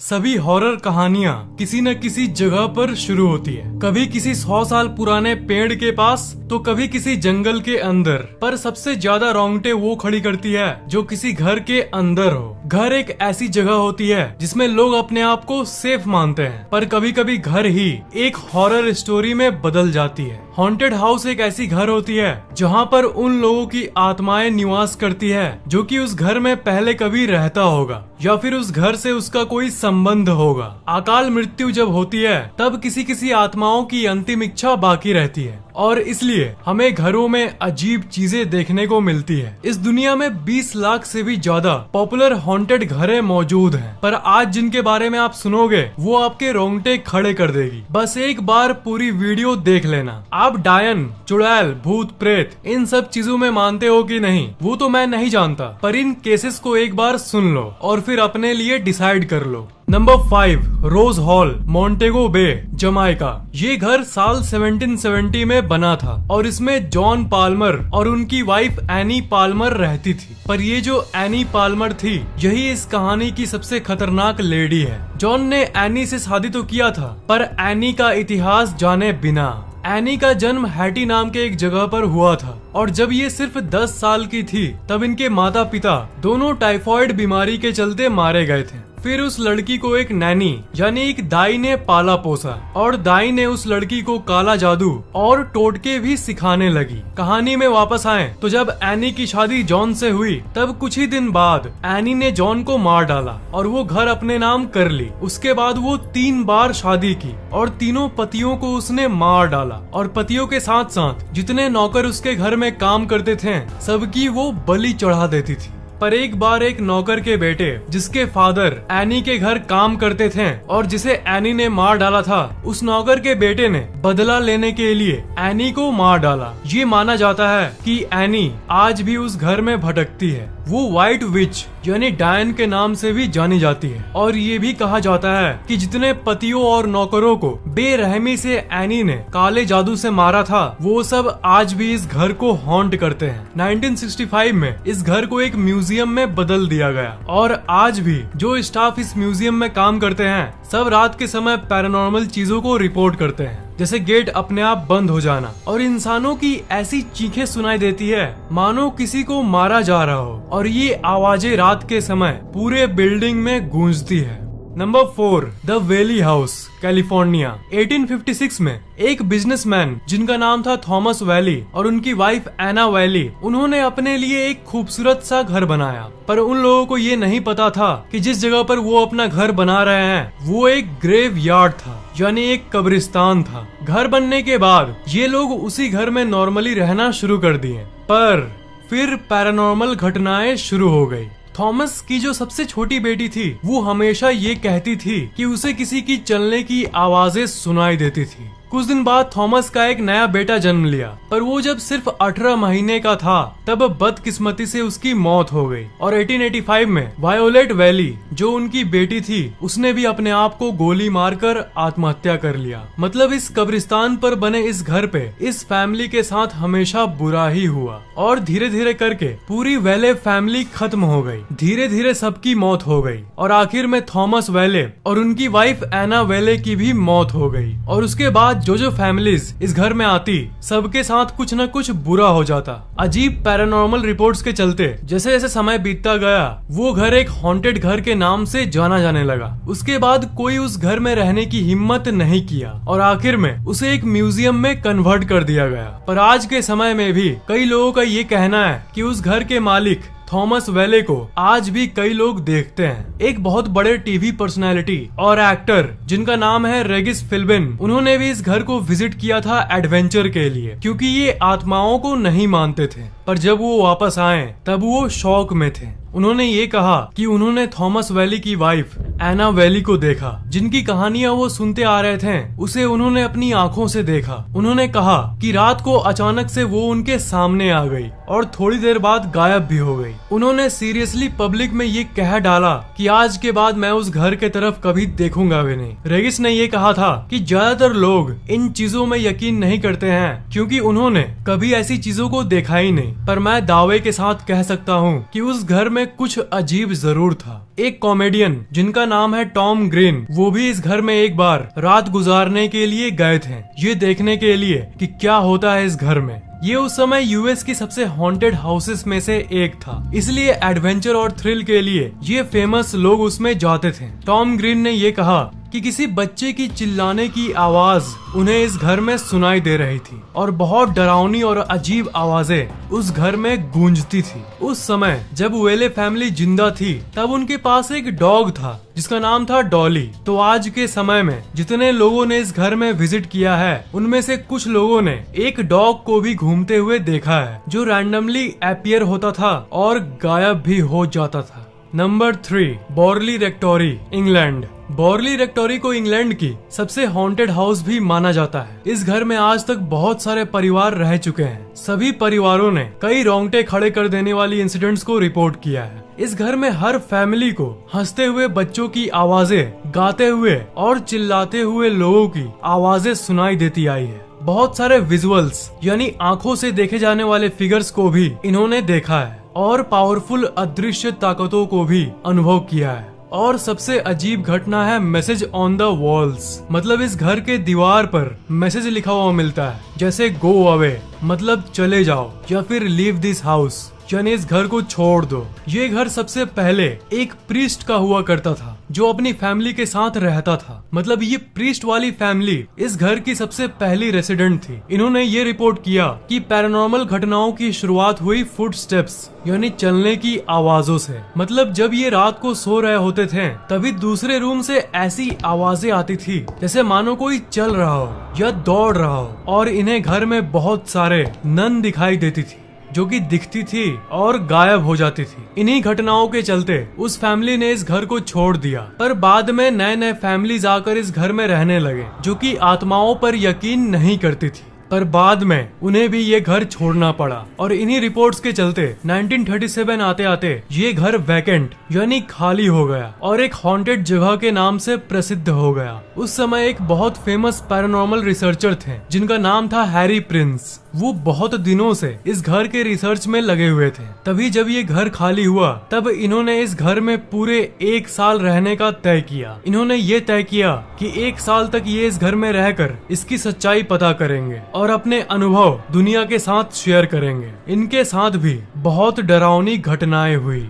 सभी हॉरर कहानियाँ किसी न किसी जगह पर शुरू होती है। कभी किसी 100 साल पुराने पेड़ के पास तो कभी किसी जंगल के अंदर। पर सबसे ज्यादा रोंगटे वो खड़ी करती है जो किसी घर के अंदर हो। घर एक ऐसी जगह होती है जिसमें लोग अपने आप को सेफ मानते हैं, पर कभी कभी घर ही एक हॉरर स्टोरी में बदल जाती है। हॉन्टेड हाउस एक ऐसी घर होती है जहाँ पर उन लोगों की आत्माएं निवास करती है जो कि उस घर में पहले कभी रहता होगा या फिर उस घर से उसका कोई संबंध होगा। अकाल मृत्यु जब होती है तब किसी किसी आत्माओं की अंतिम इच्छा बाकी रहती है और इसलिए हमें घरों में अजीब चीजें देखने को मिलती है। इस दुनिया में 20 लाख से भी ज्यादा पॉपुलर हॉन्टेड घरें मौजूद हैं, पर आज जिनके बारे में आप सुनोगे वो आपके रोंगटे खड़े कर देगी। बस एक बार पूरी वीडियो देख लेना। आप डायन, चुड़ैल, भूत, प्रेत इन सब चीजों में मानते हो कि नहीं वो तो मैं नहीं जानता, पर इन केसेस को एक बार सुन लो और फिर अपने लिए डिसाइड कर लो। नंबर 5, रोज हॉल, मोंटेगो बे, जमाइका। ये घर साल 1770 में बना था और इसमें जॉन पाल्मर और उनकी वाइफ एनी पाल्मर रहती थी। पर ये जो एनी पाल्मर थी यही इस कहानी की सबसे खतरनाक लेडी है। जॉन ने एनी से शादी तो किया था, पर एनी का इतिहास जाने बिना। एनी का जन्म हैटी नाम के एक जगह पर हुआ था और जब ये सिर्फ 10 साल की थी तब इनके माता पिता दोनों टाइफॉइड बीमारी के चलते मारे गए थे। फिर उस लड़की को एक नैनी यानी एक दाई ने पाला पोसा और दाई ने उस लड़की को काला जादू और टोटके भी सिखाने लगी। कहानी में वापस आए तो जब एनी की शादी जॉन से हुई तब कुछ ही दिन बाद एनी ने जॉन को मार डाला और वो घर अपने नाम कर ली। उसके बाद वो 3 बार शादी की और तीनों पतियों को उसने मार डाला और पतियों के साथ साथ जितने नौकर उसके घर में काम करते थे सबकी वो बलि चढ़ा देती थी। पर एक बार एक नौकर के बेटे जिसके फादर एनी के घर काम करते थे और जिसे एनी ने मार डाला था, उस नौकर के बेटे ने बदला लेने के लिए एनी को मार डाला। ये माना जाता है कि एनी आज भी उस घर में भटकती है। वो व्हाइट विच यानी डायन के नाम से भी जानी जाती है और ये भी कहा जाता है कि जितने पतियों और नौकरों को बेरहमी से एनी ने काले जादू से मारा था वो सब आज भी इस घर को हॉन्ट करते हैं। 1965 में इस घर को एक म्यूजियम में बदल दिया गया और आज भी जो स्टाफ इस म्यूजियम में काम करते हैं सब रात के समय पैरानॉर्मल चीजों को रिपोर्ट करते हैं, जैसे गेट अपने आप बंद हो जाना और इंसानों की ऐसी चीखें सुनाई देती है मानो किसी को मारा जा रहा हो और ये आवाजें रात के समय पूरे बिल्डिंग में गूंजती है। Number 4, the valley house, California. 1856 में एक बिजनेसमैन जिनका नाम था थॉमस वैली और उनकी वाइफ एना वैली, उन्होंने अपने लिए एक खूबसूरत सा घर बनाया। पर उन लोगों को ये नहीं पता था कि जिस जगह पर वो अपना घर बना रहे हैं वो एक ग्रेव यार्ड था यानी एक कब्रिस्तान था। घर बनने के बाद ये लोग उसी घर में नॉर्मली रहना शुरू कर दिए, पर फिर पैरानॉर्मल घटनाएं शुरू हो गई। थॉमस की जो सबसे छोटी बेटी थी वो हमेशा ये कहती थी कि उसे किसी की चलने की आवाजें सुनाई देती थी। कुछ दिन बाद थॉमस का एक नया बेटा जन्म लिया, पर वो जब सिर्फ 18 महीने का था तब बदकिस्मती से उसकी मौत हो गई और 1885 में वायोलेट वैली जो उनकी बेटी थी उसने भी अपने आप को गोली मारकर आत्महत्या कर लिया। मतलब इस कब्रिस्तान पर बने इस घर पे इस फैमिली के साथ हमेशा बुरा ही हुआ और धीरे धीरे करके पूरी वैले फैमिली खत्म हो गई। धीरे धीरे सबकी मौत हो गई और आखिर में थॉमस वैले और उनकी वाइफ एना वैले की भी मौत हो गई और उसके बाद जो फैमिलीज इस घर में आती सबके साथ कुछ न कुछ बुरा हो जाता। अजीब पैरानॉर्मल रिपोर्ट्स के चलते जैसे जैसे समय बीतता गया वो घर एक हॉन्टेड घर के नाम से जाना जाने लगा। उसके बाद कोई उस घर में रहने की हिम्मत नहीं किया और आखिर में उसे एक म्यूजियम में कन्वर्ट कर दिया गया। पर आज के समय में भी कई लोगों का ये कहना है कि उस घर के मालिक थॉमस वैले को आज भी कई लोग देखते हैं। एक बहुत बड़े टीवी पर्सनालिटी और एक्टर जिनका नाम है रेगिस फिल्बिन, उन्होंने भी इस घर को विजिट किया था एडवेंचर के लिए क्योंकि ये आत्माओं को नहीं मानते थे। पर जब वो वापस आए तब वो शौक में थे। उन्होंने ये कहा कि उन्होंने थॉमस वैली की वाइफ एना वैली को देखा, जिनकी कहानियां वो सुनते आ रहे थे उसे उन्होंने अपनी आंखों से देखा। उन्होंने कहा कि रात को अचानक से वो उनके सामने आ गई और थोड़ी देर बाद गायब भी हो गई। उन्होंने सीरियसली पब्लिक में ये कह डाला कि आज के बाद मैं उस घर के तरफ कभी देखूंगा भी नहीं। रेगिस ने ये कहा था कि ज्यादातर लोग इन चीजों में यकीन नहीं करते हैं क्योंकि उन्होंने कभी ऐसी चीजों को देखा ही नहीं, पर मैं दावे के साथ कह सकता हूँ कि उस घर में कुछ अजीब जरूर था। एक कॉमेडियन जिनका नाम है टॉम ग्रीन, वो भी इस घर में एक बार रात गुजारने के लिए गए थे, ये देखने के लिए कि क्या होता है इस घर में। ये उस समय यूएस की सबसे हॉन्टेड हाउसेस में से एक था, इसलिए एडवेंचर और थ्रिल के लिए ये फेमस लोग उसमें जाते थे। टॉम ग्रीन ने ये कहा कि किसी बच्चे की चिल्लाने की आवाज उन्हें इस घर में सुनाई दे रही थी और बहुत डरावनी और अजीब आवाजें उस घर में गूंजती थी। उस समय जब वेले फैमिली जिंदा थी तब उनके पास एक डॉग था जिसका नाम था डॉली। तो आज के समय में जितने लोगों ने इस घर में विजिट किया है उनमें से कुछ लोगों ने एक डॉग को भी घूमते हुए देखा है जो रैंडमली अपीयर होता था और गायब भी हो जाता था। Number 3, बॉर्ली रेक्टोरी, England. बॉर्ली रेक्टोरी को इंग्लैंड की सबसे हॉन्टेड हाउस भी माना जाता है। इस घर में आज तक बहुत सारे परिवार रह चुके हैं। सभी परिवारों ने कई रोंगटे खड़े कर देने वाली इंसिडेंट्स को रिपोर्ट किया है। इस घर में हर फैमिली को हंसते हुए बच्चों की आवाजें, गाते हुए और चिल्लाते हुए लोगों की आवाजें सुनाई देती आई है। बहुत सारे विजुअल्स यानी आंखों से देखे जाने वाले फिगर्स को भी इन्होंने देखा है और पावरफुल अदृश्य ताकतों को भी अनुभव किया है। और सबसे अजीब घटना है मैसेज ऑन द वॉल्स, मतलब इस घर के दीवार पर मैसेज लिखा हुआ मिलता है, जैसे गो अवे मतलब चले जाओ या फिर लीव दिस हाउस यानी इस घर को छोड़ दो। ये घर सबसे पहले एक प्रीस्ट का हुआ करता था जो अपनी फैमिली के साथ रहता था, मतलब ये प्रीस्ट वाली फैमिली इस घर की सबसे पहली रेसिडेंट थी। इन्होंने ये रिपोर्ट किया कि पैरानॉर्मल घटनाओं की शुरुआत हुई फुटस्टेप्स यानी चलने की आवाजों से। मतलब जब ये रात को सो रहे होते थे तभी दूसरे रूम से ऐसी आवाजें आती थी जैसे मानो कोई चल रहा हो या दौड़ रहा हो, और इन्हें घर में बहुत सारे नन दिखाई देती थी जो कि दिखती थी और गायब हो जाती थी। इन्हीं घटनाओं के चलते उस फैमिली ने इस घर को छोड़ दिया, पर बाद में नए नए फैमिलीज आकर इस घर में रहने लगे जो कि आत्माओं पर यकीन नहीं करती थी, पर बाद में उन्हें भी ये घर छोड़ना पड़ा। और इन्हीं रिपोर्ट्स के चलते 1937 आते आते ये घर वैकेंट यानी खाली हो गया और एक हॉन्टेड जगह के नाम से प्रसिद्ध हो गया। उस समय एक बहुत फेमस पैरानॉर्मल रिसर्चर थे जिनका नाम था हैरी प्रिंस। वो बहुत दिनों से इस घर के रिसर्च में लगे हुए थे। तभी जब ये घर खाली हुआ तब इन्होंने इस घर में पूरे 1 साल रहने का तय किया। इन्होंने ये तय किया कि 1 साल तक ये इस घर में रहकर इसकी सच्चाई पता करेंगे और अपने अनुभव दुनिया के साथ शेयर करेंगे। इनके साथ भी बहुत डरावनी घटनाएं हुई।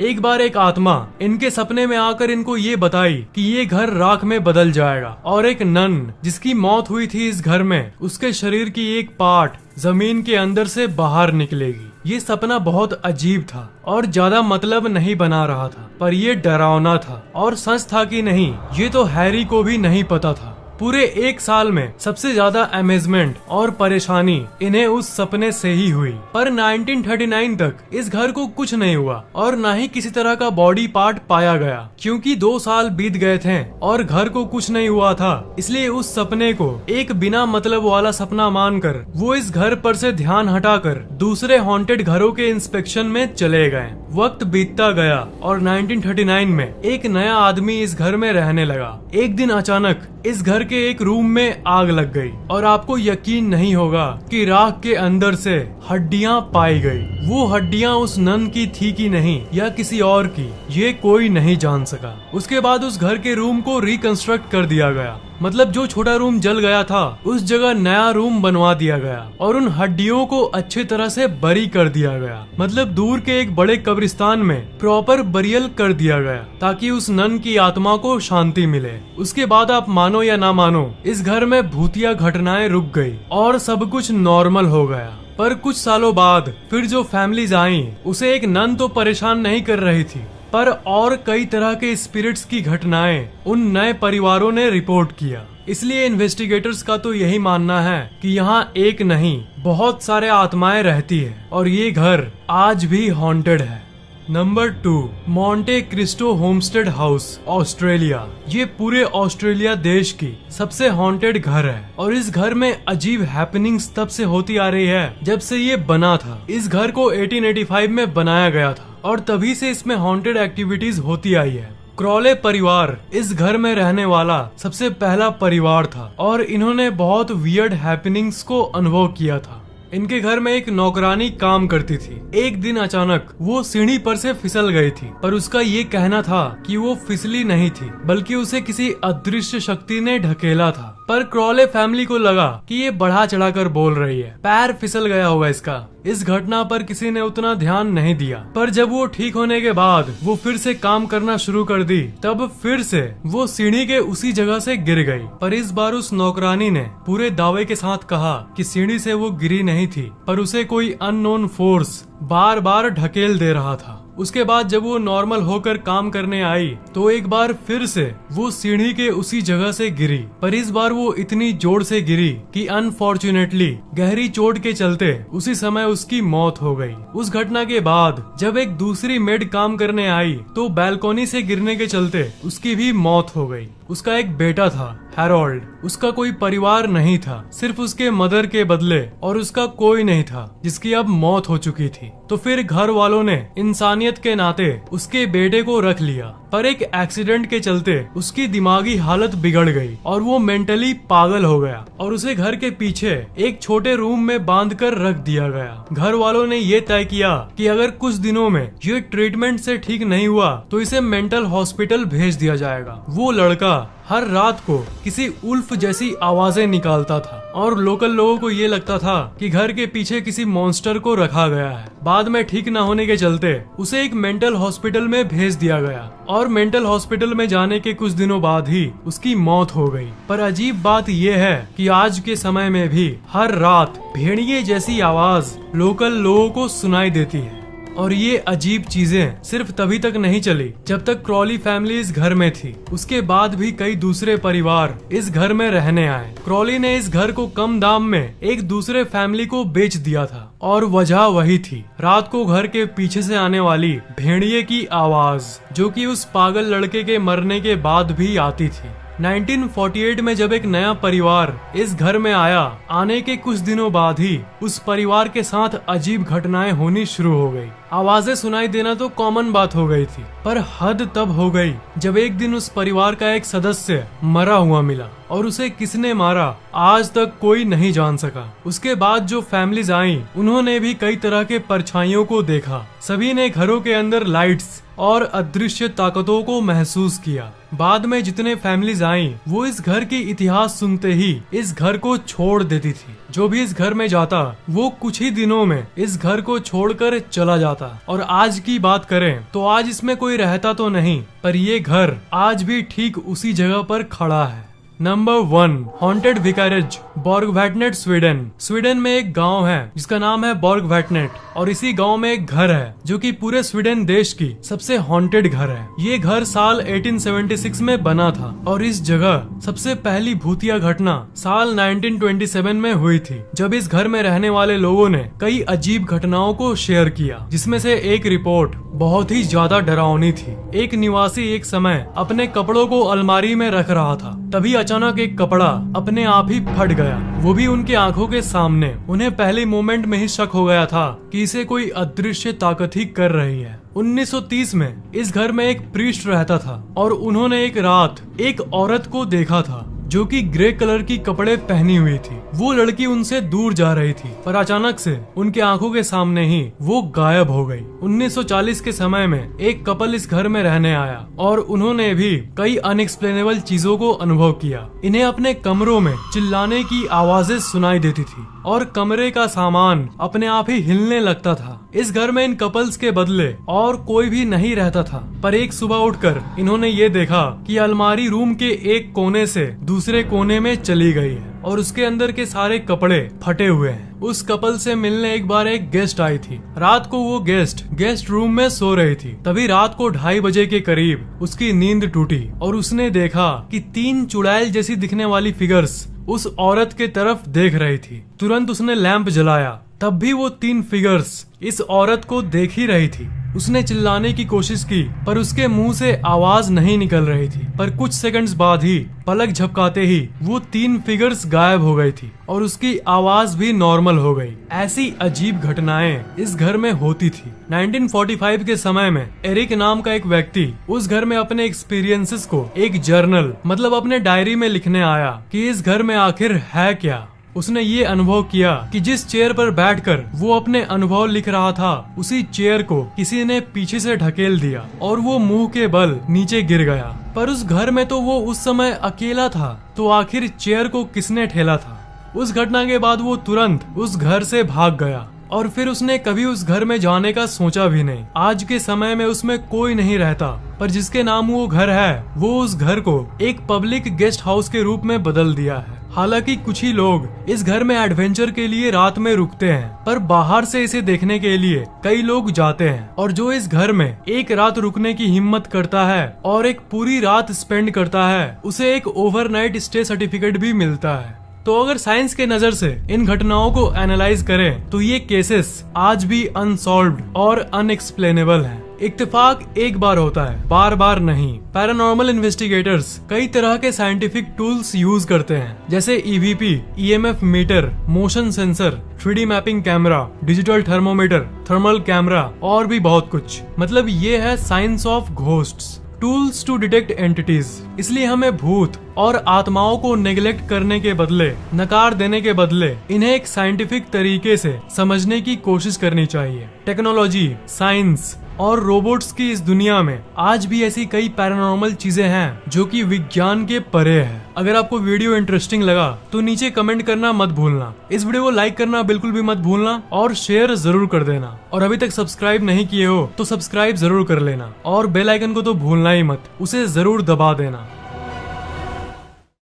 एक बार एक आत्मा इनके सपने में आकर इनको ये बताई कि ये घर राख में बदल जाएगा और एक नन जिसकी मौत हुई थी इस घर में, उसके शरीर की एक पार्ट जमीन के अंदर से बाहर निकलेगी। ये सपना बहुत अजीब था और ज्यादा मतलब नहीं बना रहा था, पर ये डरावना था और सच था कि नहीं ये तो हैरी को भी नहीं पता था। पूरे 1 साल में सबसे ज्यादा अमेजमेंट और परेशानी इन्हें उस सपने से ही हुई। पर 1939 तक इस घर को कुछ नहीं हुआ और न ही किसी तरह का बॉडी पार्ट पाया गया, क्योंकि 2 साल बीत गए थे और घर को कुछ नहीं हुआ था। इसलिए उस सपने को एक बिना मतलब वाला सपना मानकर वो इस घर पर से ध्यान हटाकर दूसरे हॉन्टेड घरों के इंस्पेक्शन में चले गए। वक्त बीतता गया और 1939 में एक नया आदमी इस घर में रहने लगा। एक दिन अचानक इस घर के एक रूम में आग लग गई और आपको यकीन नहीं होगा कि राख के अंदर से हड्डियां पाई गई। वो हड्डियां उस नन की थी कि नहीं या किसी और की, ये कोई नहीं जान सका। उसके बाद उस घर के रूम को रिकंस्ट्रक्ट कर दिया गया, मतलब जो छोटा रूम जल गया था उस जगह नया रूम बनवा दिया गया और उन हड्डियों को अच्छी तरह से बरी कर दिया गया, मतलब दूर के एक बड़े कब्रिस्तान में प्रॉपर बरियल कर दिया गया ताकि उस नन की आत्मा को शांति मिले। उसके बाद आप मानो या ना मानो इस घर में भूतिया घटनाएं रुक गई और सब कुछ नॉर्मल हो गया। पर कुछ सालों बाद फिर जो फैमिलीज आई उसे एक नन तो परेशान नहीं कर रही थी, पर और कई तरह के स्पिरिट्स की घटनाएं उन नए परिवारों ने रिपोर्ट किया। इसलिए इन्वेस्टिगेटर्स का तो यही मानना है कि यहाँ एक नहीं बहुत सारे आत्माएं रहती है और ये घर आज भी हॉन्टेड है। Number 2, Monte Christo homestead house, Australia. ये पूरे ऑस्ट्रेलिया देश की सबसे हॉन्टेड घर है और इस घर में अजीब हैपनिंग्स तब से होती आ रही है जब से ये बना था। इस घर को 1885 में बनाया गया था और तभी से इसमें हॉन्टेड एक्टिविटीज होती आई है। क्रॉले परिवार इस घर में रहने वाला सबसे पहला परिवार था और इन्होंने बहुत वियर्ड हैपनिंग्स को अनुभव किया था। इनके घर में एक नौकरानी काम करती थी। एक दिन अचानक वो सीढ़ी पर से फिसल गई थी, पर उसका ये कहना था कि वो फिसली नहीं थी बल्कि उसे किसी अदृश्य शक्ति ने ढकेला था। पर क्रॉले फैमिली को लगा कि ये बढ़ा चढ़ाकर बोल रही है, पैर फिसल गया होगा इसका। इस घटना पर किसी ने उतना ध्यान नहीं दिया, पर जब वो ठीक होने के बाद वो फिर से काम करना शुरू कर दी, तब फिर से वो सीढ़ी के उसी जगह से गिर गई। पर इस बार उस नौकरानी ने पूरे दावे के साथ कहा कि सीढ़ी से वो गिरी नहीं थी, पर उसे कोई अननोन फोर्स बार बार ढकेल दे रहा था। उसके बाद जब वो नॉर्मल होकर काम करने आई तो एक बार फिर से वो सीढ़ी के उसी जगह से गिरी, पर इस बार वो इतनी जोर से गिरी कि अनफॉर्चुनेटली गहरी चोट के चलते उसी समय उसकी मौत हो गई। उस घटना के बाद जब एक दूसरी मेड काम करने आई तो बैल्कोनी से गिरने के चलते उसकी भी मौत हो गई। उसका एक बेटा था, हैरोल्ड। उसका कोई परिवार नहीं था, सिर्फ उसके मदर के बदले, और उसका कोई नहीं था जिसकी अब मौत हो चुकी थी। तो फिर घर वालों ने इंसानियत के नाते उसके बेटे को रख लिया, पर एक एक्सीडेंट के चलते उसकी दिमागी हालत बिगड़ गई और वो मेंटली पागल हो गया और उसे घर के पीछे एक छोटे रूम में बांध कर रख दिया गया। घर वालों ने ये तय किया कि अगर कुछ दिनों में ये ट्रीटमेंट से ठीक नहीं हुआ तो इसे मेंटल हॉस्पिटल भेज दिया जाएगा। वो लड़का हर रात को किसी उल्फ जैसी आवाजें निकालता था और लोकल लोगों को ये लगता था कि घर के पीछे किसी मॉन्स्टर को रखा गया है। बाद में ठीक न होने के चलते उसे एक मेंटल हॉस्पिटल में भेज दिया गया और मेंटल हॉस्पिटल में जाने के कुछ दिनों बाद ही उसकी मौत हो गई। पर अजीब बात यह है कि आज के समय में भी हर रात भेड़िए जैसी आवाज लोकल लोगों को सुनाई देती है। और ये अजीब चीजें सिर्फ तभी तक नहीं चली जब तक क्रॉली फैमिली इस घर में थी। उसके बाद भी कई दूसरे परिवार इस घर में रहने आए। क्रॉली ने इस घर को कम दाम में एक दूसरे फैमिली को बेच दिया था और वजह वही थी, रात को घर के पीछे से आने वाली भेड़िए की आवाज, जो कि उस पागल लड़के के मरने के बाद भी आती थी। 1948 में जब एक नया परिवार इस घर में आया, आने के कुछ दिनों बाद ही उस परिवार के साथ अजीब घटनाएं होनी शुरू हो गई। आवाजें सुनाई देना तो कॉमन बात हो गई थी, पर हद तब हो गई जब एक दिन उस परिवार का एक सदस्य मरा हुआ मिला और उसे किसने मारा आज तक कोई नहीं जान सका। उसके बाद जो फैमिलीज आई उन्होंने भी कई तरह के परछाइयों को देखा। सभी ने घरों के अंदर लाइट्स और अदृश्य ताकतों को महसूस किया। बाद में जितने फैमिलीज आई वो इस घर की इतिहास सुनते ही इस घर को छोड़ देती थी। जो भी इस घर में जाता वो कुछ ही दिनों में इस घर को छोड़कर चला जाता। और आज की बात करें तो आज इसमें कोई रहता तो नहीं, पर ये घर आज भी ठीक उसी जगह पर खड़ा है। Number 1, haunted vicarage, Borgvattnet, Sweden. Sweden में एक गांव है जिसका नाम है बॉर्गवैटनेट और इसी गांव में एक घर है जो कि पूरे स्वीडन देश की सबसे हॉन्टेड घर है। ये घर साल 1876 में बना था और इस जगह सबसे पहली भूतिया घटना साल 1927 में हुई थी, जब इस घर में रहने वाले लोगों ने कई अजीब घटनाओं को शेयर किया, जिसमें से एक रिपोर्ट बहुत ही ज्यादा डरावनी थी। एक निवासी एक समय अपने कपड़ों को अलमारी में रख रहा था, तभी अचानक एक कपड़ा अपने आप ही फट गया, वो भी उनके आंखों के सामने। उन्हें पहले मोमेंट में ही शक हो गया था कि इसे कोई अदृश्य ताकत ही कर रही है। 1930 में इस घर में एक प्रीस्ट रहता था और उन्होंने एक रात एक औरत को देखा था जो कि ग्रे कलर की कपड़े पहनी हुई थी। वो लड़की उनसे दूर जा रही थी, पर अचानक से उनके आंखों के सामने ही वो गायब हो गई। 1940 के समय में एक कपल इस घर में रहने आया और उन्होंने भी कई अनएक्सप्लेनेबल चीजों को अनुभव किया। इन्हें अपने कमरों में चिल्लाने की आवाजें सुनाई देती थी और कमरे का सामान अपने आप ही हिलने लगता था। इस घर में इन कपल्स के बदले और कोई भी नहीं रहता था, पर एक सुबह उठकर इन्होंने ये देखा कि अलमारी रूम के एक कोने से दूसरे कोने में चली गई है और उसके अंदर के सारे कपड़े फटे हुए हैं। उस कपल से मिलने एक बार एक गेस्ट आई थी। रात को वो गेस्ट रूम में सो रही थी। तभी रात को 2:30 बजे के करीब उसकी नींद टूटी और उसने देखा कि 3 चुड़ैल जैसी दिखने वाली फिगर्स उस औरत के तरफ देख रही थी। तुरंत उसने लैंप जलाया, तब भी वो 3 फिगर्स इस औरत को देख ही रही थी। उसने चिल्लाने की कोशिश की पर उसके मुंह से आवाज नहीं निकल रही थी। पर कुछ सेकंड्स बाद ही पलक झपकाते ही वो 3 फिगर्स गायब हो गई थी और उसकी आवाज भी नॉर्मल हो गई। ऐसी अजीब घटनाएं इस घर में होती थी। 1945 के समय में एरिक नाम का एक व्यक्ति उस घर में अपने एक्सपीरियंसेस को एक जर्नल मतलब अपने डायरी में लिखने आया कि इस घर में आखिर है क्या। उसने ये अनुभव किया कि जिस चेयर पर बैठकर वो अपने अनुभव लिख रहा था उसी चेयर को किसी ने पीछे से ढकेल दिया और वो मुंह के बल नीचे गिर गया। पर उस घर में तो वो उस समय अकेला था, तो आखिर चेयर को किसने ठेला था। उस घटना के बाद वो तुरंत उस घर से भाग गया और फिर उसने कभी उस घर में जाने का सोचा भी नहीं। आज के समय में उसमें कोई नहीं रहता, पर जिसके नाम वो घर है वो उस घर को एक पब्लिक गेस्ट हाउस के रूप में बदल दिया है। हालांकि कुछ ही लोग इस घर में एडवेंचर के लिए रात में रुकते हैं, पर बाहर से इसे देखने के लिए कई लोग जाते हैं। और जो इस घर में एक रात रुकने की हिम्मत करता है और एक पूरी रात स्पेंड करता है, उसे एक ओवरनाइट स्टे सर्टिफिकेट भी मिलता है। तो अगर साइंस के नजर से इन घटनाओं को एनालाइज करें तो ये केसेस आज भी अनसॉल्व्ड और अनएक्सप्लेनेबल हैं। इत्तेफाक एक बार होता है, बार बार नहीं। पैरानॉर्मल इन्वेस्टिगेटर्स कई तरह के साइंटिफिक टूल्स यूज करते हैं, जैसे EVP, EMF meter, motion sensor, 3D mapping camera, digital thermometer, thermal camera और भी बहुत कुछ। मतलब ये है science of ghosts, tools to detect entities. इसलिए हमें भूत और आत्माओं को नेग्लेक्ट करने के बदले, नकार देने के बदले इन्हें एक साइंटिफिक तरीके से समझने की कोशिश करनी चाहिए। टेक्नोलॉजी, साइंस और रोबोट्स की इस दुनिया में आज भी ऐसी कई पैरानॉर्मल चीजें हैं जो कि विज्ञान के परे है। अगर आपको वीडियो इंटरेस्टिंग लगा तो नीचे कमेंट करना मत भूलना। इस वीडियो को लाइक करना बिल्कुल भी मत भूलना और शेयर जरूर कर देना। और अभी तक सब्सक्राइब नहीं किए हो तो सब्सक्राइब जरूर कर लेना और बेल आइकन को तो भूलना ही मत, उसे जरूर दबा देना।